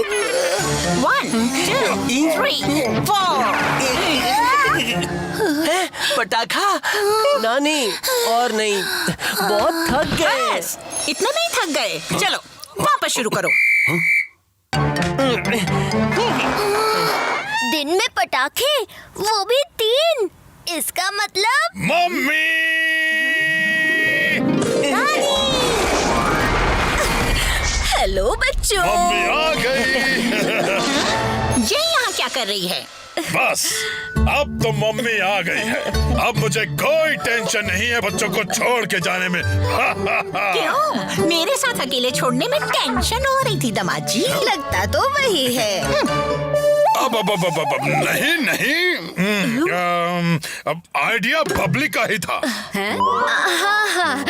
1 2 3 4। पटाखा? नानी और नहीं, बहुत थक गए। बस इतने में ही थक गए। चलो वापस शुरू करो। दिन में पटाखे, वो भी 3। इसका मतलब मम्मी! हेलो बच्चों। मम्मी आ गई। ये यहाँ क्या कर रही है? बस अब तो मम्मी आ गई है। अब मुझे कोई टेंशन नहीं है बच्चों को छोड़ के जाने में। क्यों? मेरे साथ अकेले छोड़ने में टेंशन हो रही थी दामाद जी। लगता तो वही है। अब नहीं, अब आइडिया बबली का ही था। हाँ,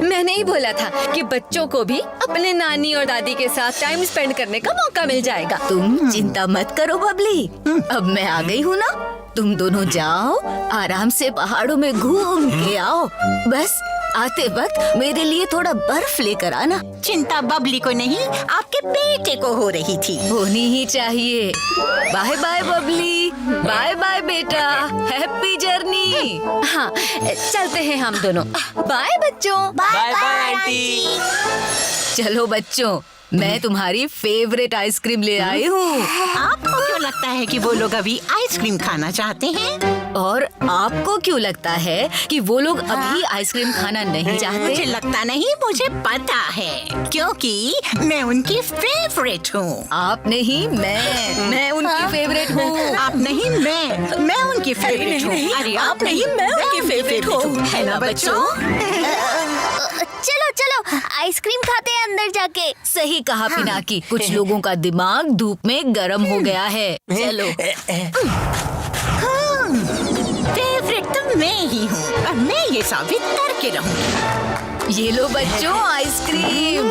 मैंने ही बोला था कि बच्चों को भी अपने नानी और दादी के साथ टाइम स्पेंड करने का मौका मिल जाएगा। तुम चिंता मत करो बबली, अब मैं आ गई हूँ ना। तुम दोनों जाओ, आराम से पहाड़ों में घूम के आओ। बस आते वक्त मेरे लिए थोड़ा बर्फ लेकर आना। चिंता बबली को नहीं, आपके बेटे को हो रही थी। होनी ही चाहिए। Bye bye Babli, bye bye बेटा, हैप्पी जर्नी। हाँ, चलते हैं हम दोनों। बाय बच्चों। Bye bye aunty. चलो बच्चों, मैं तुम्हारी फेवरेट आइसक्रीम ले आई हूँ। आपको क्यों लगता है कि वो लोग अभी आइसक्रीम खाना चाहते हैं? और आपको क्यों लगता है कि वो लोग अभी आइसक्रीम खाना नहीं मुझे चाहते? लगता नहीं, मुझे पता है, क्योंकि मैं उनकी फेवरेट हूँ। आप नहीं, मैं उनकी फेवरेट हूँ। आप नहीं, मैं उनकी फेवरेट हूँ। अरे आप नहीं, मैं उनकी फेवरेट हूँ, है ना बच्चों? चलो चलो आइसक्रीम खाते हैं अंदर जाके। सही कहा पिनाकी, कुछ लोगों का दिमाग धूप में गर्म हो गया है। चलो। फेवरेट तो मैं ही हूँ और मैं ये साबित करके रहूँगी। ये लो बच्चों आइसक्रीम।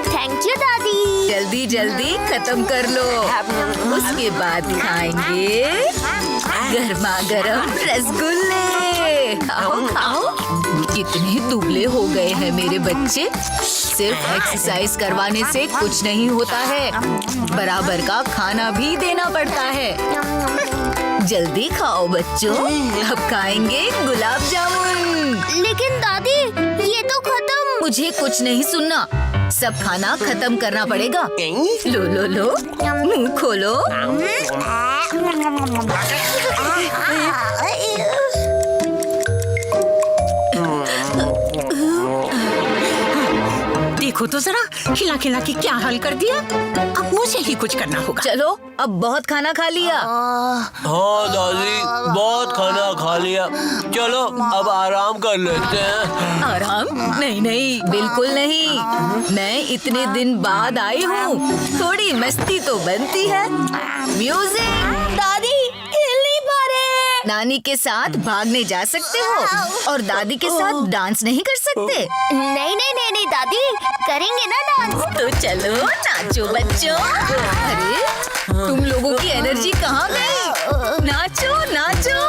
थैंक यू दादी। जल्दी जल्दी खत्म कर लो, उसके बाद खाएंगे गर्मा गर्म रसगुल्ले। आओ खाओ। कितने दुबले हो गए हैं मेरे बच्चे। सिर्फ एक्सरसाइज करवाने से कुछ नहीं होता है, बराबर का खाना भी देना पड़ता है। जल्दी खाओ बच्चों, अब खाएंगे गुलाब जामुन। लेकिन दादी ये तो खत्म। मुझे कुछ नहीं सुनना, सब खाना खत्म करना पड़ेगा। लो लो लो, मुंह खोलो। देखो तो जरा, खिला खिला के क्या हाल कर दिया। अब मुझे ही कुछ करना होगा। चलो, अब बहुत खाना खा लिया। हाँ दादी, बहुत खाना खा लिया। चलो अब आराम कर लेते हैं। आराम? नहीं नहीं, बिल्कुल नहीं। मैं इतने दिन बाद आई हूँ, थोड़ी मस्ती तो बनती है। म्यूजिक। दादी हिल नहीं पा रहे। नानी के साथ भागने जा सकते हो और दादी के साथ डांस नहीं कर सकते? नहीं नहीं नहीं नहीं दादी, करेंगे ना डांस। तो चलो नाचो बच्चों। अरे तुम लोगों की एनर्जी कहाँ गई? नाचो नाचो।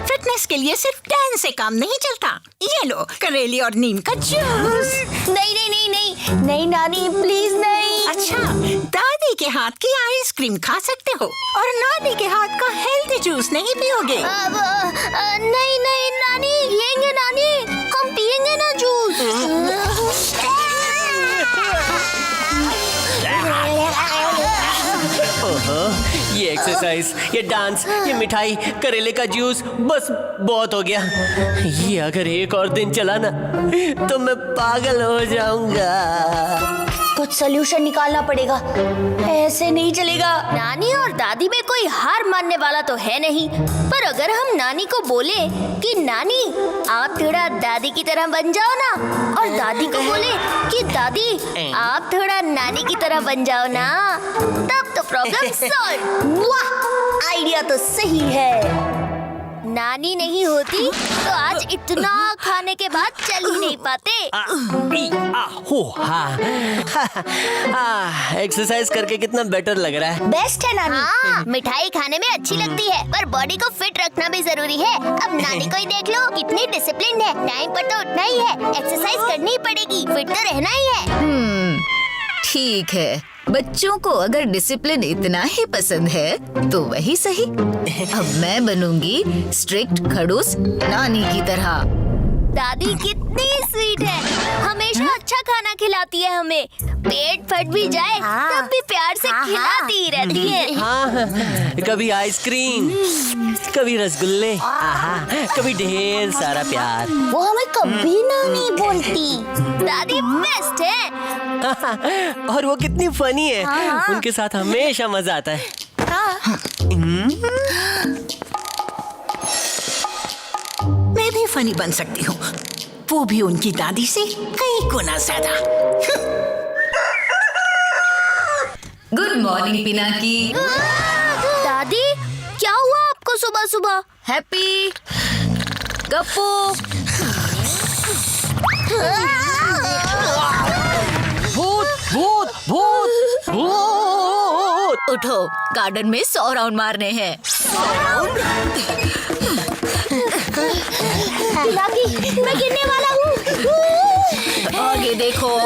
फिटनेस के लिए सिर्फ डांस से काम नहीं चलता। ये लो करेली और नीम का जूस। नहीं नहीं नहीं नहीं नहीं नानी प्लीज नहीं। अच्छा, दादी के हाथ की आइसक्रीम खा सकते हो और नानी के हाथ का हेल्दी जूस नहीं पियोगे? अब नहीं नहीं नानी, पिएंगे नानी, हम पिएंगे ना जूस। ये एक्सरसाइज, ये डांस, ये मिठाई, करेले का जूस, बस बहुत हो गया। ये अगर एक और दिन चला ना तो मैं पागल हो जाऊंगा। कुछ सलूशन निकालना पड़ेगा, ऐसे नहीं चलेगा। नानी और दादी में कोई हार मानने वाला तो है नहीं, पर अगर हम नानी को बोले कि नानी आप थोड़ा दादी की तरह बन जाओ ना, और दादी को बोले कि दादी आप थोड़ा नानी की तरह बन जाओ ना, तब तो प्रॉब्लम सॉल्व। वाह, आइडिया तो सही है। नानी नहीं होती तो आज इतना खाने के बाद चल ही नहीं पाते। एक्सरसाइज करके कितना बेटर लग रहा है। बेस्ट है नानी। हाँ, मिठाई खाने में अच्छी लगती है, पर बॉडी को फिट रखना भी जरूरी है। अब नानी को ही देख लो, कितनी डिसिप्लिन्ड है। टाइम पर तो उठना ही है, एक्सरसाइज करनी ही पड़ेगी, फिट तो रहना ही है। ठीक है, बच्चों को अगर डिसिप्लिन इतना ही पसंद है तो वही सही। अब मैं बनूंगी स्ट्रिक्ट खड़ूस नानी की तरह। दादी कितनी स्वीट है, हमेशा अच्छा खाना खिलाती है हमें। पेट फट भी जाए तब भी प्यार से खिलाती ही रहती है। हाँ, कभी आइसक्रीम, कभी रसगुल्ले, आहा, कभी ढेर सारा प्यार। वो हमें कभी नहीं बोलती। दादी बेस्ट है। और वो कितनी फनी है। उनके साथ हमेशा मजा आता है। मैं भी फनी बन सकती हूँ, वो भी उनकी दादी से कई गुना ज्यादा। Good morning Pinaki. दादी क्या हुआ आपको सुबह सुबह? हैप्पी गप्पू। भूत भूत भूत भूत। उठो, गार्डन में 100 राउंड मारने हैं। पिनाकी, मैं गिरने वाला हूँ। आगे देखो।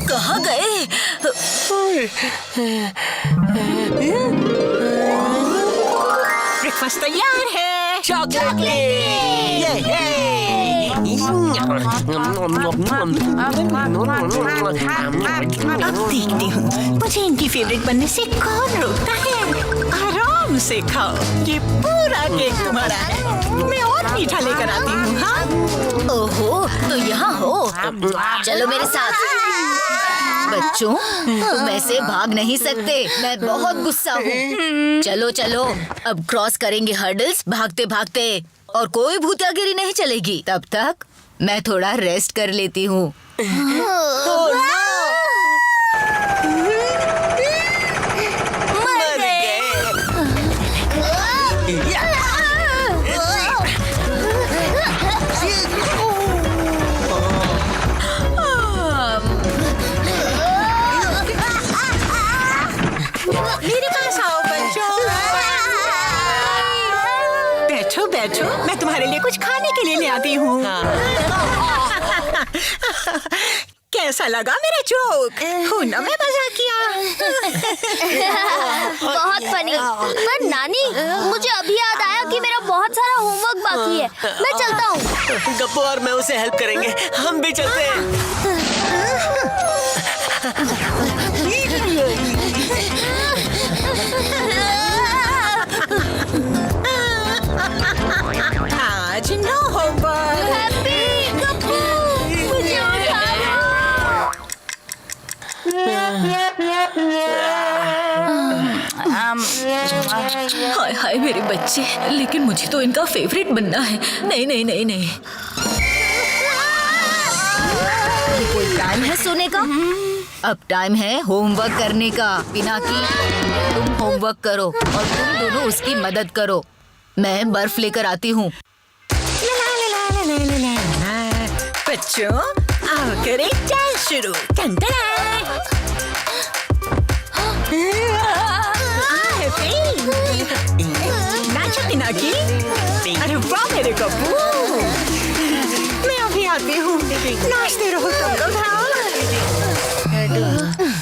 कहाँ गए? ब्रेकफास्ट तैयार है। चॉकलेट। अब देखती हूँ मुझे इनकी फेवरेट बनने से कौन रोकता है। आराम से खाओ, ये पूरा केक तुम्हारा है। मैं और मीठा लेकर आती हूँ। हाँ, ओहो, तो यहाँ हो। चलो मेरे साथ। बच्चों, तुम ऐसे भाग नहीं सकते, मैं बहुत गुस्सा हूँ। चलो चलो, अब क्रॉस करेंगे हर्डल्स भागते भागते, और कोई भूतियागिरी नहीं चलेगी। तब तक मैं थोड़ा रेस्ट कर लेती हूँ। मर गए। मेरे पास आओ बच्चों। बैठो बैठो, मैं तुम्हारे लिए कुछ खाने के लिए ले आती हूँ। कैसा लगा मेरा जोक? हो ना, मैं मजाक किया। बहुत फनी। पर नानी, मुझे अभी याद आया कि मेरा बहुत सारा होमवर्क बाकी है। मैं चलता हूँ। गप्पू और मैं उसे हेल्प करेंगे। हम भी चलते हैं। आज नो होमवर्क। हैप्पी गप्पू, मुझे उठाओ। हाय हाय मेरे बच्चे, लेकिन मुझे तो इनका फेवरेट बनना है। नहीं नहीं नहीं नहीं। ये कोई टाइम है सोने का? अब टाइम है होमवर्क करने का। पिनाकी, तुम होमवर्क करो और तुम दोनों उसकी मदद करो। मैं बर्फ लेकर आती हूँ। बच्चों, आओ करें डांस शुरू। नाचो पिनाकी। अरे वाह मेरे गप्पू, मैं अभी आती हूँ। नाचते रहो तुम लोग। हाँ,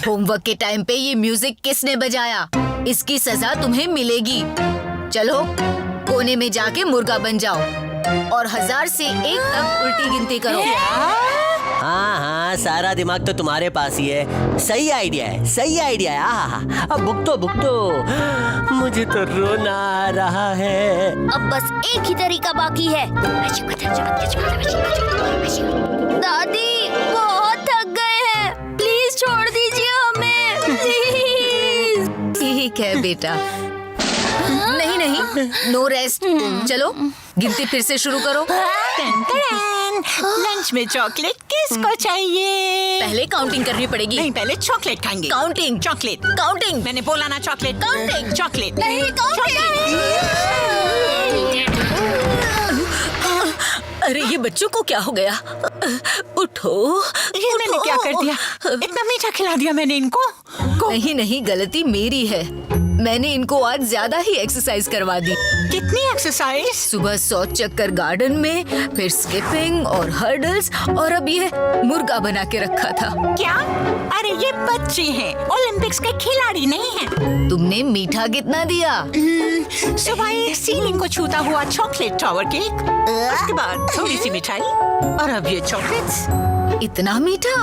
होमवर्क के टाइम पे ये म्यूजिक किसने बजाया? इसकी सजा तुम्हें मिलेगी। चलो कोने में जाके मुर्गा बन जाओ और 1000 से 1 तक उल्टी गिनती करो। हाँ हाँ, सारा दिमाग तो तुम्हारे पास ही है। सही आइडिया है, सही आइडिया है। आहा, अब भुगतो भुगतो। मुझे तो रोना आ रहा है। अब बस एक ही तरीका बाकी है। दादी बहुत थक गए हैं, प्लीज छोड़ दीजिए हमें, प्लीज। ठीक है बेटा। नहीं नहीं, नो रेस्ट। चलो गिनती फिर से शुरू करो। लंच में चॉकलेट किसको चाहिए? पहले काउंटिंग करनी पड़ेगी। नहीं, पहले चॉकलेट खाएंगे। काउंटिंग। चॉकलेट। काउंटिंग। मैंने बोला ना चॉकलेट। काउंटिंग। चॉकलेट। नहीं, काउंटिंग। अरे ये बच्चों को क्या हो गया? उठो। ये मैंने क्या कर दिया? इतना मीठा खिला दिया मैंने इनको। नहीं नहीं, गलती मेरी है। मैंने इनको आज ज्यादा ही एक्सरसाइज करवा दी। कितनी एक्सरसाइज? सुबह 100 चक्कर गार्डन में, फिर स्किपिंग और हर्डल्स, और अब ये मुर्गा बना के रखा था। क्या? अरे ये बच्चे हैं, ओलंपिक्स के खिलाड़ी नहीं हैं। तुमने मीठा कितना दिया? सुबह एक सीलिंग को छूता हुआ चॉकलेट टावर केक, उसके बाद थोड़ी सी मिठाई, और अब ये चॉकलेट्स। इतना मीठा?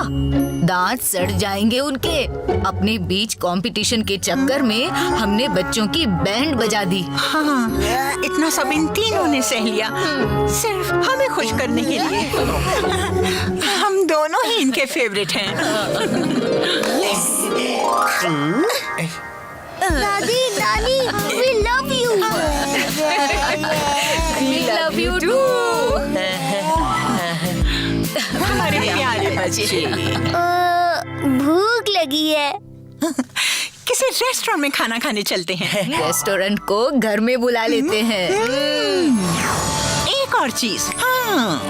दांत सड़ जाएंगे उनके। अपने बीच कंपटीशन के चक्कर में हमने बच्चों की बैंड बजा दी। हाँ, इतना सब इन तीनों ने सह लिया, सिर्फ हमें खुश करने के लिए। हम दोनों ही इनके फेवरेट हैं। दादी, नानी, we love you. We love you too. हमारे प्यारे बच्चे। भूख लगी है। किसी रेस्टोरेंट में खाना खाने चलते हैं। रेस्टोरेंट को घर में बुला लेते हैं। एक और चीज, हाँ,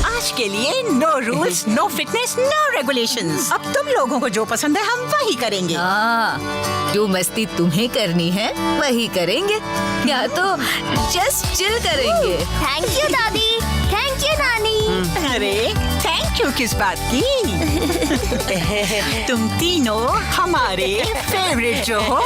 आज के लिए no rules, no fitness, no regulations. अब तुम लोगों को जो पसंद है हम वही करेंगे। हाँ, जो मस्ती तुम्हें करनी है वही करेंगे, या तो जस्ट चिल करेंगे। थैंक यू दादी, थैंक यू नानी। अरे थैंक यू किस बात की? तुम तीनों हमारे फेवरेट जो हो।